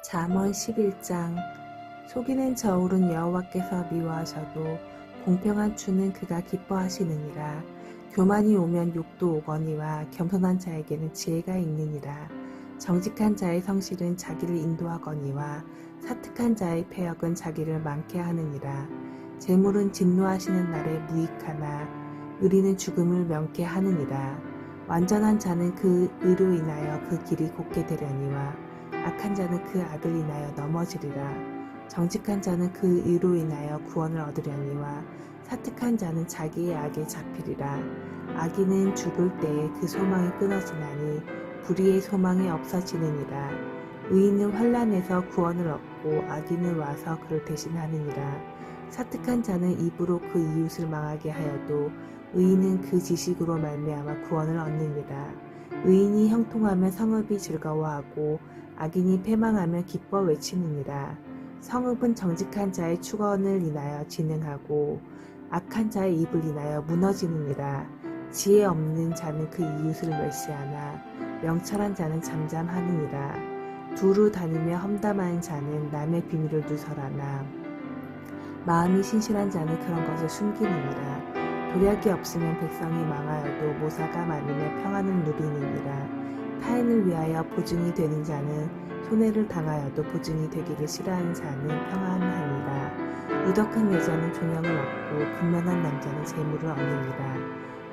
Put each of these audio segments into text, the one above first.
잠언 11장. 속이는 저울은 여호와께서 미워하셔도 공평한 추는 그가 기뻐하시느니라. 교만이 오면 욕도 오거니와 겸손한 자에게는 지혜가 있느니라. 정직한 자의 성실은 자기를 인도하거니와 사특한 자의 패역은 자기를 많게 하느니라. 재물은 진노하시는 날에 무익하나 의리는 죽음을 명케 하느니라. 완전한 자는 그 의로 인하여 그 길이 곱게 되려니와 악한 자는 그 악을 인하여 넘어지리라. 정직한 자는 그 의로 인하여 구원을 얻으려니와 사특한 자는 자기의 악에 잡히리라. 악인은 죽을 때에 그 소망이 끊어지나니 불의의 소망이 없어지느니라. 의인은 환난에서 구원을 얻고 악인은 와서 그를 대신하느니라. 사특한 자는 입으로 그 이웃을 망하게 하여도 의인은 그 지식으로 말미암아 구원을 얻느니라. 의인이 형통하면 성읍이 즐거워하고 악인이 패망하면 기뻐 외치느니라. 성읍은 정직한 자의 축원을 인하여 진흥하고 악한 자의 입을 인하여 무너지느니라. 지혜 없는 자는 그 이웃을 멸시하나 명철한 자는 잠잠하느니라. 두루 다니며 험담하는 자는 남의 비밀을 누설하나 마음이 신실한 자는 그런 것을 숨기느니라. 도략이 없으면 백성이 망하여도 모사가 많으면 평안을 누리느니라. 타인을 위하여 보증이 되는 자는 손해를 당하여도 보증이 되기를 싫어하는 자는 평안하니라. 유덕한 여자는 존영을 얻고 근면한 남자는 재물을 얻느니라.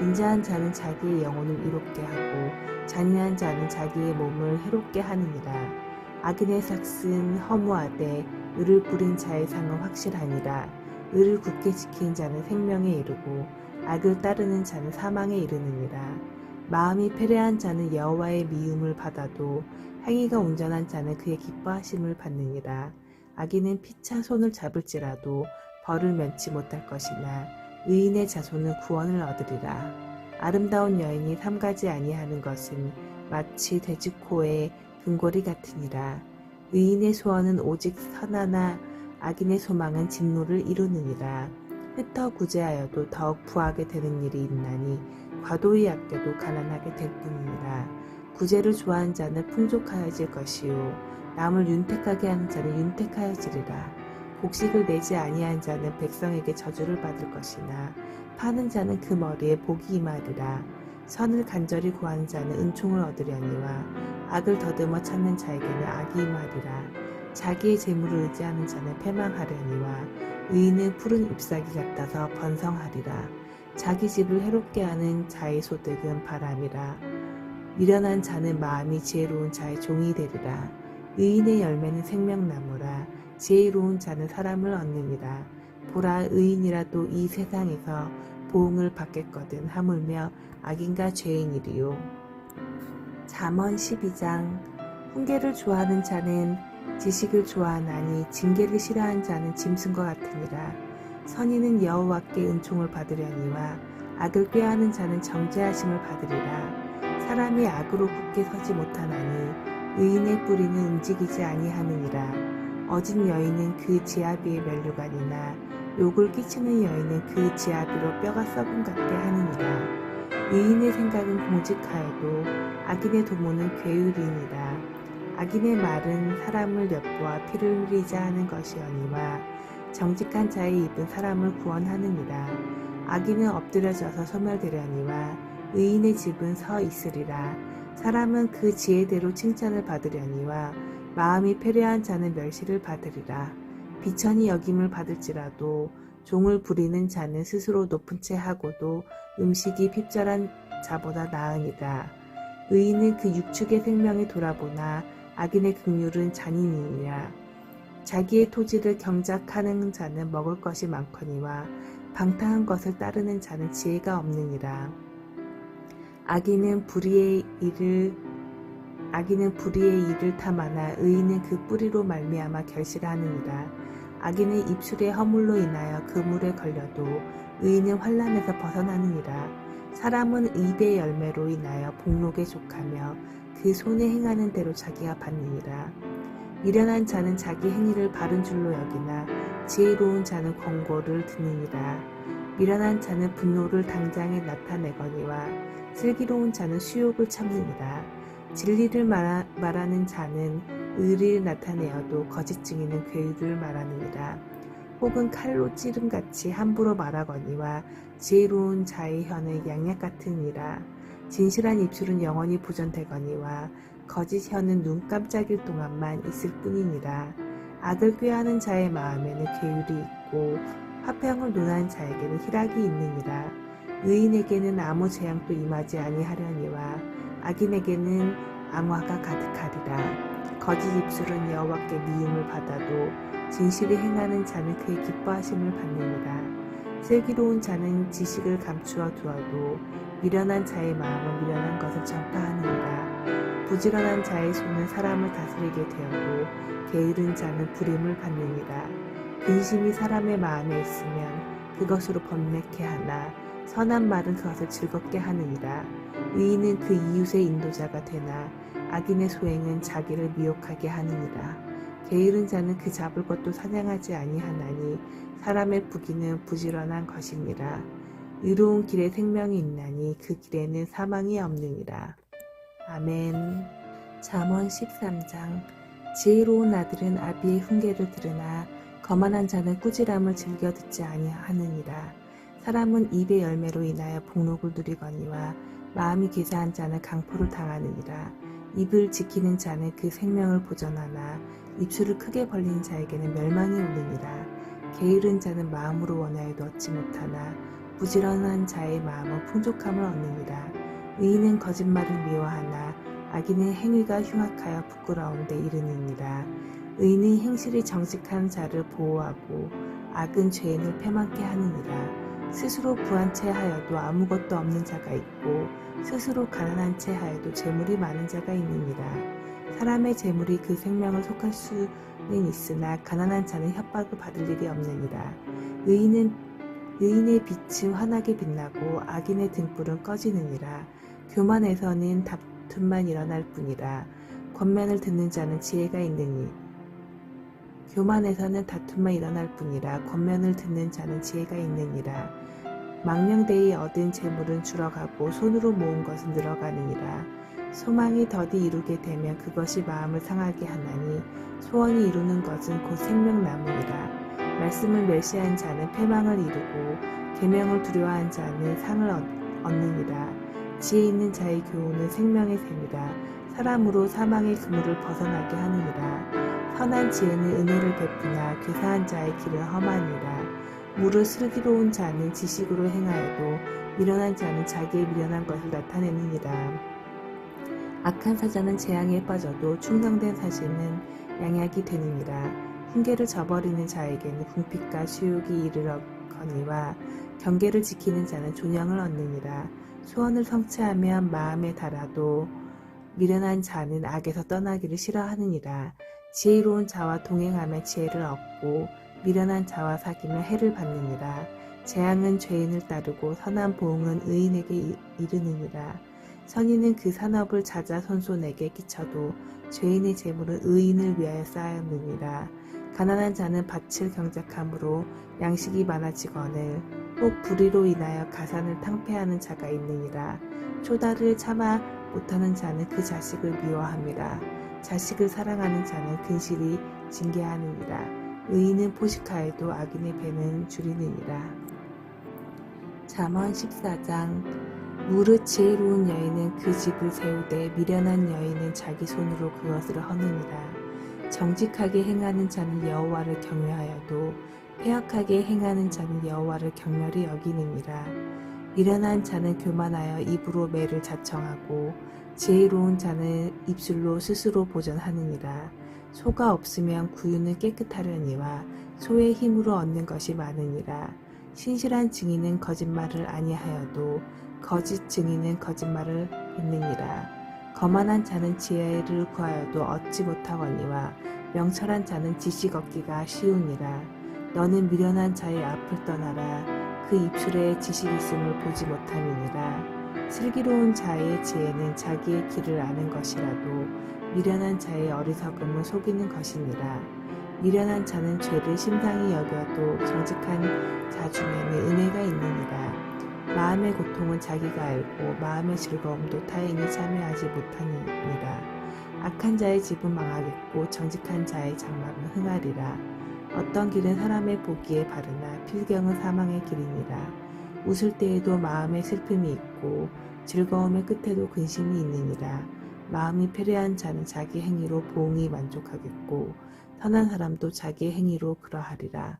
인자한 자는 자기의 영혼을 이롭게 하고 잔인한 자는 자기의 몸을 해롭게 하느니라. 악인의 삭은 허무하되 의를 뿌린 자의 상은 확실하니라. 의를 굳게 지키는 자는 생명에 이르고 악을 따르는 자는 사망에 이르느니라. 마음이 패례한 자는 여호와의 미움을 받아도 행위가 온전한 자는 그의 기뻐하심을 받느니라. 악인은 피차 손을 잡을지라도 벌을 면치 못할 것이나 의인의 자손은 구원을 얻으리라. 아름다운 여인이 삼가지 아니하는 것은 마치 돼지코의 등골이 같으니라. 의인의 소원은 오직 선하나 악인의 소망은 진노를 이루느니라. 흩어 구제하여도 더욱 부하게 되는 일이 있나니 과도히 아껴도 가난하게 될 뿐이니라. 구제를 좋아하는 자는 풍족하여질 것이요 남을 윤택하게 하는 자는 윤택하여지리라. 곡식을 내지 아니한 자는 백성에게 저주를 받을 것이나 파는 자는 그 머리에 복이 임하리라. 선을 간절히 구하는 자는 은총을 얻으려니와 악을 더듬어 찾는 자에게는 악이 임하리라. 자기의 재물을 의지하는 자는 패망하려니와 의인은 푸른 잎사귀 같아서 번성하리라. 자기 집을 해롭게 하는 자의 소득은 바람이라. 미련한 자는 마음이 지혜로운 자의 종이 되리라. 의인의 열매는 생명나무라. 지혜로운 자는 사람을 얻느니라. 보라, 의인이라도 이 세상에서 보응을 받겠거든 하물며 악인과 죄인이리요. 잠언 12장. 훈계를 좋아하는 자는 지식을 좋아하나니 징계를 싫어하는 자는 짐승과 같으니라. 선인은 여호와께 은총을 받으려니와 악을 꾀하는 자는 정죄하심을 받으리라. 사람이 악으로 굳게 서지 못하나니 의인의 뿌리는 움직이지 아니하느니라. 어진 여인은 그 지아비의 면류관이나 욕을 끼치는 여인은 그 지아비로 뼈가 썩은 같게 하느니라. 의인의 생각은 공직하여도 악인의 도모는 괴유리니라. 악인의 말은 사람을 엿보아 피를 흘리자 하는 것이오니와 정직한 자의 입은 사람을 구원하느니라. 악인은 엎드려져서 소멸되려니와 의인의 집은 서 있으리라. 사람은 그 지혜대로 칭찬을 받으려니와 마음이 패례한 자는 멸시를 받으리라. 비천이 여김을 받을지라도 종을 부리는 자는 스스로 높은 채 하고도 음식이 핍절한 자보다 나으니라. 의인은 그 육축의 생명을 돌아보나 악인의 긍휼은 잔인이니라. 자기의 토지를 경작하는 자는 먹을 것이 많거니와 방탕한 것을 따르는 자는 지혜가 없느니라. 악인은 불의의 일을 탐하나 의인은 그 뿌리로 말미암아 결실하느니라. 악인의 입술의 허물로 인하여 그물에 걸려도 의인은 환난에서 벗어나느니라. 사람은 의의 열매로 인하여 복록에 족하며 그 손에 행하는 대로 자기가 받느니라. 미련한 자는 자기 행위를 바른 줄로 여기나 지혜로운 자는 권고를 듣느니라. 미련한 자는 분노를 당장에 나타내거니와 슬기로운 자는 수욕을 참느니라. 진리를 말하는 자는 의리를 나타내어도 거짓 증인은 괴유를 말하느니라. 혹은 칼로 찌름같이 함부로 말하거니와 지혜로운 자의 혀는 양약 같으니라. 진실한 입술은 영원히 보존되거니와 거짓 혀는 눈 깜짝일 동안만 있을 뿐이니라. 악을 꾀하는 자의 마음에는 괴율이 있고 화평을 논하는 자에게는 희락이 있느니라. 의인에게는 아무 재앙도 임하지 아니하려니와 악인에게는 앙화가 가득하리라. 거짓 입술은 여호와께 미움을 받아도 진실이 행하는 자는 그의 기뻐하심을 받느니라. 슬기로운 자는 지식을 감추어 두어도 미련한 자의 마음은 미련한 것을 전파하느니라. 부지런한 자의 손은 사람을 다스리게 되어도 게으른 자는 불임을 받느니라. 근심이 사람의 마음에 있으면 그것으로 번뇌케 하나 선한 말은 그것을 즐겁게 하느니라. 의인은 그 이웃의 인도자가 되나 악인의 소행은 자기를 미혹하게 하느니라. 게으른 자는 그 잡을 것도 사냥하지 아니하나니 사람의 부귀는 부지런한 것이니라. 의로운 길에 생명이 있나니 그 길에는 사망이 없느니라. 아멘. 잠언 13장. 지혜로운 아들은 아비의 훈계를 들으나 거만한 자는 꾸지람을 즐겨 듣지 아니하느니라. 사람은 입의 열매로 인하여 복록을 누리거니와 마음이 괴사한 자는 강포를 당하느니라. 입을 지키는 자는 그 생명을 보전하나 입술을 크게 벌리는 자에게는 멸망이 오느니라. 게으른 자는 마음으로 원하여도 얻지 못하나 부지런한 자의 마음은 풍족함을 얻느니라. 의인은 거짓말을 미워하나 악인의 행위가 흉악하여 부끄러운데 이르느니라. 의인은 행실이 정직한 자를 보호하고 악은 죄인을 패망케 하느니라. 스스로 부한 채 하여도 아무것도 없는 자가 있고 스스로 가난한 채 하여도 재물이 많은 자가 있느니라. 사람의 재물이 그 생명을 속할 수는 있으나 가난한 자는 협박을 받을 일이 없느니라. 의인의 빛은 환하게 빛나고 악인의 등불은 꺼지느니라. 교만에서는 다툼만 일어날 뿐이라. 권면을 듣는 자는 지혜가 있느니 교만에서는 다툼만 일어날 뿐이라. 권면을 듣는 자는 지혜가 있느니라. 망령되이 얻은 재물은 줄어가고 손으로 모은 것은 늘어가느니라. 소망이 더디 이루게 되면 그것이 마음을 상하게 하나니 소원이 이루는 것은 곧 생명나무니라. 말씀을 멸시한 자는 패망을 이루고 계명을 두려워한 자는 상을 얻느니라. 지혜 있는 자의 교훈은 생명의 샘이라. 사람으로 사망의 그물을 벗어나게 하느니라. 선한 지혜는 은혜를 베푸나 괴사한 자의 길은 험하니라. 무릇 슬기로운 자는 지식으로 행하여도 미련한 자는 자기의 미련한 것을 나타내느니라. 악한 사자는 재앙에 빠져도 충성된 사신은 양약이 되느니라. 훈계를 저버리는 자에게는 궁핍과 수욕이 이르러거니와 경계를 지키는 자는 존영을 얻느니라. 소원을 성취하면 마음에 달아도 미련한 자는 악에서 떠나기를 싫어하느니라. 지혜로운 자와 동행하며 지혜를 얻고 미련한 자와 사귀며 해를 받느니라. 재앙은 죄인을 따르고 선한 보응은 의인에게 이르느니라. 선인은 그 산업을 자자손손에게 끼쳐도 죄인의 재물은 의인을 위하여 쌓였느니라. 가난한 자는 밭을 경작함으로 양식이 많아지거늘 혹 불의로 인하여 가산을 탕폐하는 자가 있느니라. 초다를 참아 못하는 자는 그 자식을 미워함이라. 자식을 사랑하는 자는 근실이 징계하느니라. 의인은 포식하여도 악인의 배는 줄이느니라. 잠언 14장. 무릇 지혜로운 여인은 그 집을 세우되 미련한 여인은 자기 손으로 그것을 허느니라. 정직하게 행하는 자는 여호와를 경외하여도 패역하게 행하는 자는 여호와를 경멸히 여기느니라. 미련한 자는 교만하여 입으로 매를 자청하고 지혜로운 자는 입술로 스스로 보전하느니라. 소가 없으면 구유는 깨끗하려니와 소의 힘으로 얻는 것이 많으니라. 신실한 증인은 거짓말을 아니하여도 거짓 증인은 거짓말을 믿느니라. 거만한 자는 지혜를 구하여도 얻지 못하거니와 명철한 자는 지식 얻기가 쉬우니라. 너는 미련한 자의 앞을 떠나라. 그 입술에 지식 있음을 보지 못함이니라. 슬기로운 자의 지혜는 자기의 길을 아는 것이라도 미련한 자의 어리석음은 속이는 것이니라. 미련한 자는 죄를 심상히 여겨도 정직한 자 중에는 은혜가 있느니라. 마음의 고통은 자기가 알고 마음의 즐거움도 타인이 참여하지 못하느니라. 악한 자의 집은 망하겠고 정직한 자의 장막은 흥하리라. 어떤 길은 사람의 보기에 바르나 필경은 사망의 길이니라. 웃을 때에도 마음에 슬픔이 있고 즐거움의 끝에도 근심이 있느니라. 마음이 패배한 자는 자기 행위로 보응이 만족하겠고 선한 사람도 자기의 행위로 그러하리라.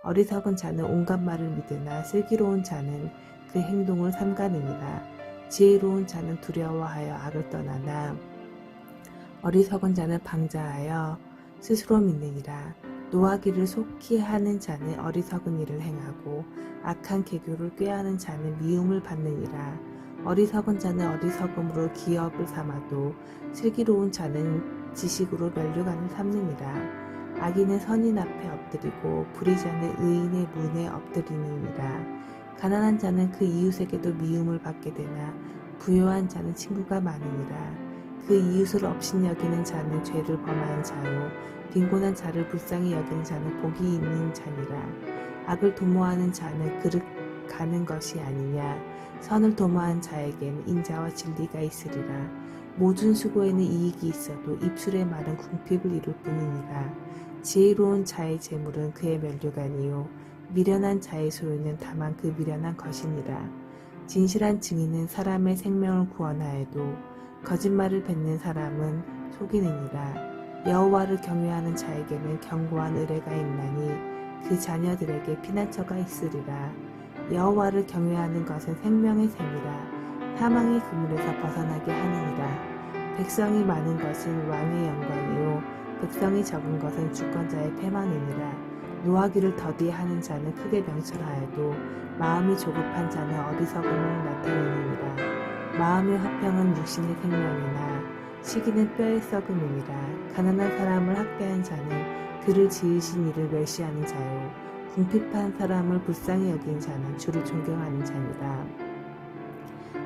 어리석은 자는 온갖 말을 믿으나 슬기로운 자는 그 행동을 삼가느니라. 지혜로운 자는 두려워하여 악을 떠나나 어리석은 자는 방자하여 스스로 믿느니라. 노하기를 속히 하는 자는 어리석은 일을 행하고 악한 계교를 꾀하는 자는 미움을 받느니라. 어리석은 자는 어리석음으로 기업을 삼아도 슬기로운 자는 지식으로 면류관을 삼느니라. 악인은 선인 앞에 엎드리고 불의자는 의인의 문에 엎드리느니라. 가난한 자는 그 이웃에게도 미움을 받게 되나 부요한 자는 친구가 많으니라. 그 이웃을 업신여기는 자는 죄를 범하는 자요 빈곤한 자를 불쌍히 여기는 자는 복이 있는 자니라. 악을 도모하는 자는 그릇 가는 것이 아니냐. 선을 도모하는 자에게는 인자와 진리가 있으리라. 모든 수고에는 이익이 있어도 입술의 말은 궁핍을 이룰 뿐이니라. 지혜로운 자의 재물은 그의 면류관이요 미련한 자의 소유는 다만 그 미련한 것이니라. 진실한 증인은 사람의 생명을 구원하여도 거짓말을 뱉는 사람은 속이느니라. 여호와를 경외하는 자에게는 견고한 의뢰가 있나니 그 자녀들에게 피난처가 있으리라. 여호와를 경외하는 것은 생명의 샘이라. 사망의 그물에서 벗어나게 하느니라. 백성이 많은 것은 왕의 영광이요 백성이 적은 것은 주권자의 패망이니라. 노하기를 더디하는 자는 크게 명철하여도 마음이 조급한 자는 어리석음을 나타내느니라. 마음의 화평은 육신의 생명이나 시기는 뼈의 썩음이니라. 가난한 사람을 학대한 자는 그를 지으신 이를 멸시하는 자요 궁핍한 사람을 불쌍히 여긴 자는 주를 존경하는 자니라.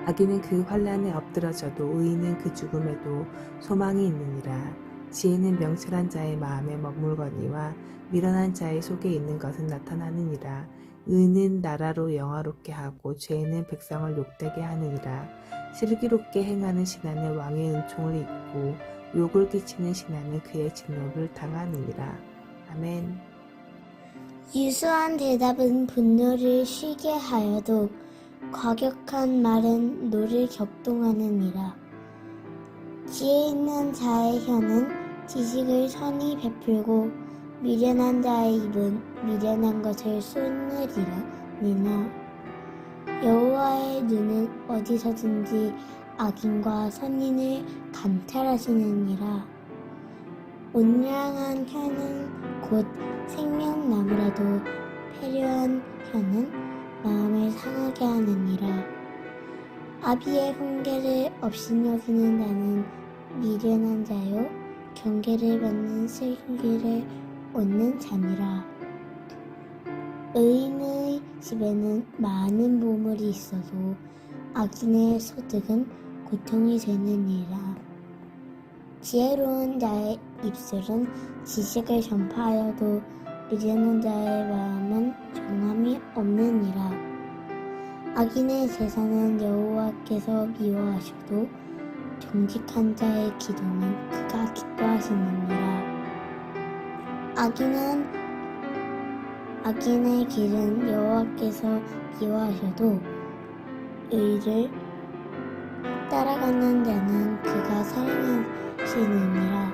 악인은 그 환난에 엎드러져도 의인은 그 죽음에도 소망이 있느니라. 지혜는 명철한 자의 마음에 머물거니와 미련한 자의 속에 있는 것은 나타나느니라. 의는 나라로 영화롭게 하고 죄는 백성을 욕되게 하느니라. 슬기롭게 행하는 신하는 왕의 은총을 입고 욕을 끼치는 신하는 그의 진노를 당하느니라. 아멘. 유수한 대답은 분노를 쉬게 하여도 과격한 말은 노를 격동하느니라. 지혜 있는 자의 혀는 지식을 선히 베풀고 미련한 자의 입은 미련한 것을 쏟느리라. 여호와의 눈은 어디서든지 악인과 선인을 감찰하시느니라. 온량한 혀는 곧 생명나무라도 패류한 혀는 마음을 상하게 하느니라. 아비의 훈계를 업신여기는 자는 미련한 자요 경계를 받는 슬기를 얻는 자니라. 의인의 집에는 많은 보물이 있어도 악인의 소득은 고통이 되느니라. 지혜로운 자의 입술은 지식을 전파하여도 미련한 자의 마음은 정함이 없느니라. 악인의 제사는 여호와께서 미워하셔도 정직한 자의 기도는 그가 기뻐하시느니라. 악인의 길은 여호와께서 미워하셔도 의를 따라가는 자는 그가 사랑하시느니라.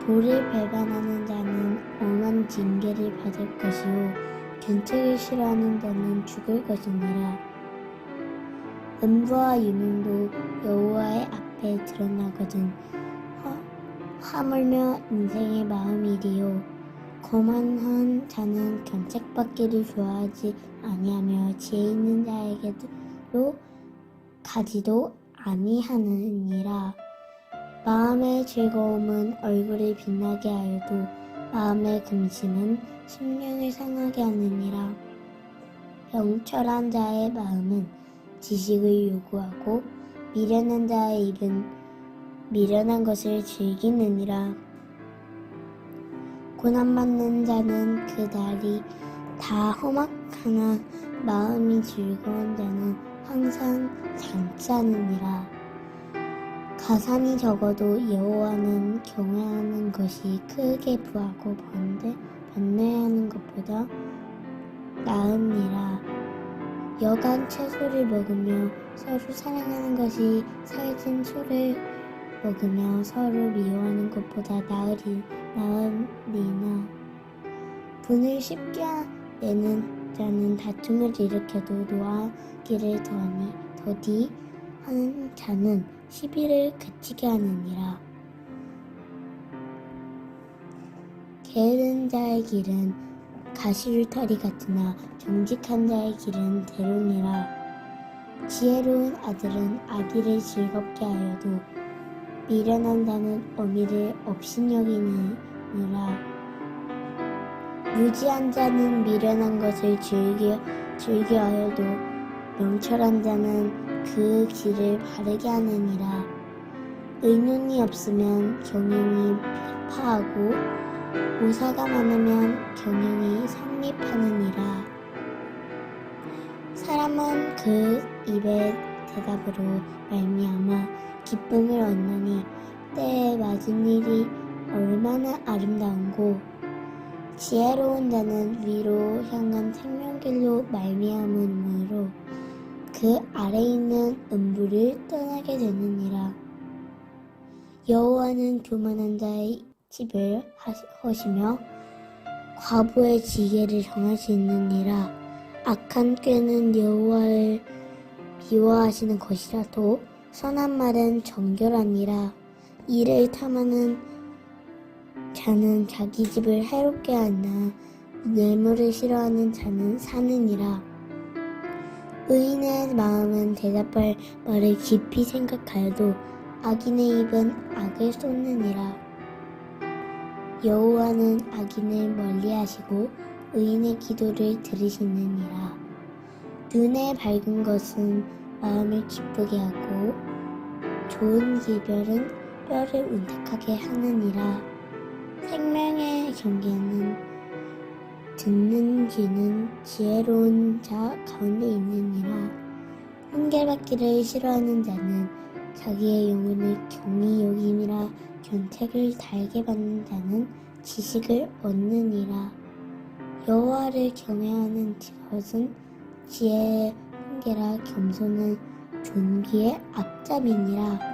도를 배반하는 자는 엄한 징계를 받을 것이요 견책을 싫어하는 자는 죽을 것이니라. 음부와 유능도 여호와의 앞에 드러나거든 하물며 인생의 마음이리요 거만한 자는 견책받기를 좋아하지 아니하며 지혜 있는 자에게로 가지도 아니하느니라. 마음의 즐거움은 얼굴을 빛나게 하여도 마음의 금심은 심령을 상하게 하느니라. 명철한 자의 마음은 지식을 요구하고 미련한 자의 입은 미련한 것을 즐기느니라. 고난받는 자는 그 날이 다 험악하나 마음이 즐거운 자는 항상 장차느니라. 가산이 적어도 여호와는 경외하는 것이 크게 부하고 번뇌하는 것보다 나으니라. 여간 채소를 먹으며 서로 사랑하는 것이 살진 소를 먹으며 서로 미워하는 것보다 나으리나. 분을 쉽게 내는 자는 다툼을 일으켜도 노하기를 더디 하는 자는 시비를 그치게 하느니라. 게으른 자의 길은 가시울타리 같으나 정직한 자의 길은 대로니라. 지혜로운 아들은 아기를 즐겁게 하여도 미련한 자는 어미를 업신여기느니라. 무지한 자는 미련한 것을 즐겨하여도 명철한 자는 그 길을 바르게 하느니라. 의논이 없으면 경영이 파하고 모사가 많으면 경영이 성립하느니라. 사람은 그 입의 대답으로 말미암아 기쁨을 얻느니 때에 맞은 일이 얼마나 아름다운고 지혜로운 자는 위로 향한 생명길로 말미암음으로 그 아래 있는 음부를 떠나게 되느니라. 여호와는 교만한 자의 집을 허시며 과부의 지혜를 정하시느니라. 악한 꾀는 여호와를 미워하시는 것이라도 선한 말은 정결하니라. 이를 탐하는 자는 자기 집을 해롭게 하나 뇌물을 싫어하는 자는 사느니라. 의인의 마음은 대답할 말을 깊이 생각하여도 악인의 입은 악을 쏟느니라. 여호와는 악인을 멀리하시고 의인의 기도를 들으시느니라. 눈에 밝은 것은 마음을 기쁘게 하고 좋은 기별은 뼈를 운탁하게 하느니라. 생명의 경계는 듣는 귀는 지혜로운 자 가운데 있느니라. 훈계받기를 싫어하는 자는 자기의 영혼을 경히 여김이라. 견책을 달게 받는 자는 지식을 얻느니라. 여호와를 경외하는 것은 지혜의 훈계라. 겸손은 존귀의 앞잡이니라.